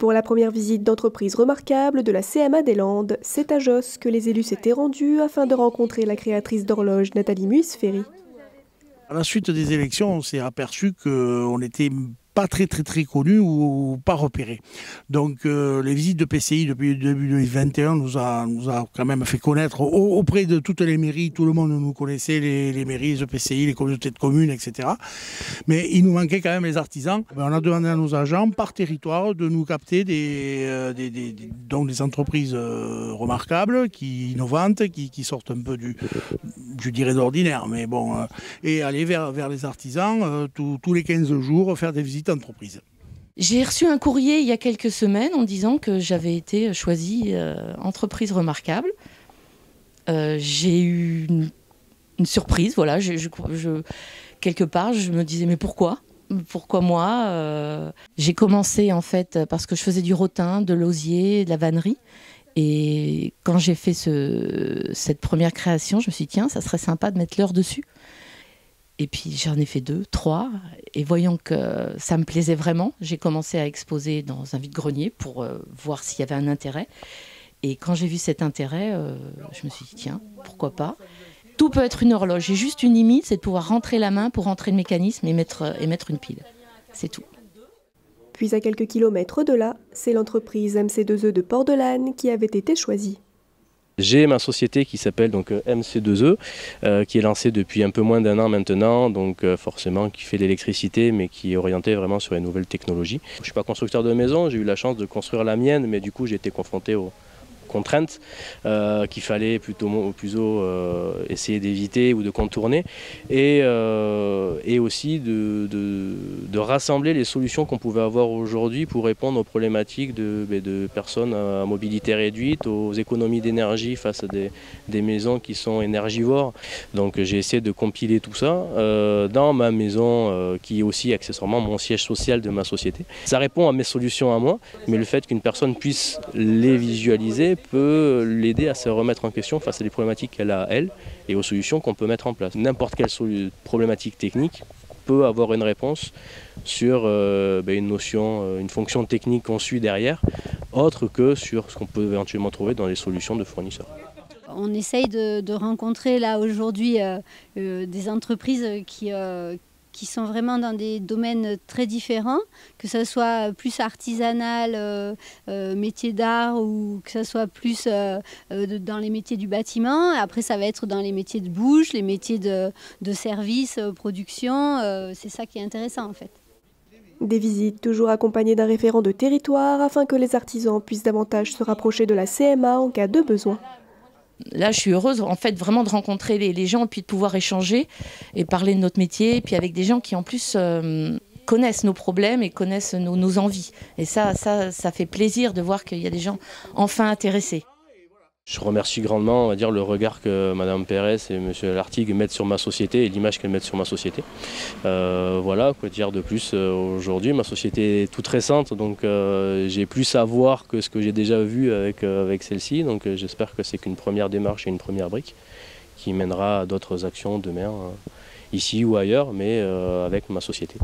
Pour la première visite d'entreprise remarquable de la CMA des Landes, c'est à Josse que les élus s'étaient rendus afin de rencontrer la créatrice d'horloges Nathalie Muisferry. À la suite des élections, on s'est aperçu qu'on n'était pas très connus ou pas repérés. Donc les visites de PCI depuis le début 2021 nous a quand même fait connaître auprès de toutes les mairies. Tout le monde nous connaissait, les mairies, les PCI, les communautés de communes, etc. Mais il nous manquait quand même les artisans. On a demandé à nos agents par territoire de nous capter donc des entreprises remarquables, innovantes, qui sortent un peu je dirais d'ordinaire, mais bon, et aller vers les artisans tous les 15 jours, faire des visites d'entreprise. J'ai reçu un courrier il y a quelques semaines en disant que j'avais été choisie entreprise remarquable. J'ai eu une surprise, voilà. Quelque part, je me disais mais pourquoi ? Pourquoi moi ? J'ai commencé en fait parce que je faisais du rotin, de l'osier, de la vannerie. Et quand j'ai fait cette première création, je me suis dit tiens, ça serait sympa de mettre l'heure dessus. Et puis j'en ai fait 2, 3, et voyant que ça me plaisait vraiment, j'ai commencé à exposer dans un vide-grenier pour voir s'il y avait un intérêt. Et quand j'ai vu cet intérêt, je me suis dit tiens, pourquoi pas. Tout peut être une horloge, j'ai juste une limite, c'est de pouvoir rentrer la main pour rentrer le mécanisme et mettre une pile. C'est tout. Puis à quelques kilomètres de là, c'est l'entreprise MC2E de Port-de-Lanne qui avait été choisie. J'ai ma société qui s'appelle donc MC2E, qui est lancée depuis un peu moins d'1 an maintenant, donc forcément qui fait de l'électricité mais qui est orientée vraiment sur les nouvelles technologies. Je ne suis pas constructeur de maison, j'ai eu la chance de construire la mienne, mais du coup j'ai été confronté aux contraintes qu'il fallait plutôt essayer d'éviter ou de contourner, et aussi de rassembler les solutions qu'on pouvait avoir aujourd'hui pour répondre aux problématiques de personnes à mobilité réduite, aux économies d'énergie face à des maisons qui sont énergivores. Donc j'ai essayé de compiler tout ça dans ma maison qui est aussi accessoirement mon siège social de ma société. Ça répond à mes solutions à moi, mais le fait qu'une personne puisse les visualiser peut l'aider à se remettre en question face à des problématiques qu'elle a elle et aux solutions qu'on peut mettre en place. N'importe quelle problématique technique peut avoir une réponse sur une notion, une fonction technique conçue derrière, autre que sur ce qu'on peut éventuellement trouver dans les solutions de fournisseurs. On essaye de rencontrer là aujourd'hui des entreprises qui sont vraiment dans des domaines très différents, que ce soit plus artisanal, métier d'art, ou que ce soit plus dans les métiers du bâtiment. Après, ça va être dans les métiers de bouche, les métiers de service, production. C'est ça qui est intéressant en fait. Des visites toujours accompagnées d'un référent de territoire afin que les artisans puissent davantage se rapprocher de la CMA en cas de besoin. Là, je suis heureuse en fait vraiment de rencontrer les gens et puis de pouvoir échanger et parler de notre métier, et puis avec des gens qui en plus connaissent nos problèmes et connaissent nos envies. Et ça fait plaisir de voir qu'il y a des gens enfin intéressés. Je remercie grandement, on va dire, le regard que Mme Pérez et M. Lartigue mettent sur ma société et l'image qu'elles mettent sur ma société. Voilà, quoi dire de plus aujourd'hui. Ma société est toute récente, donc j'ai plus à voir que ce que j'ai déjà vu avec celle-ci. Donc j'espère que c'est qu'une première démarche et une première brique qui mènera à d'autres actions demain, ici ou ailleurs, mais avec ma société.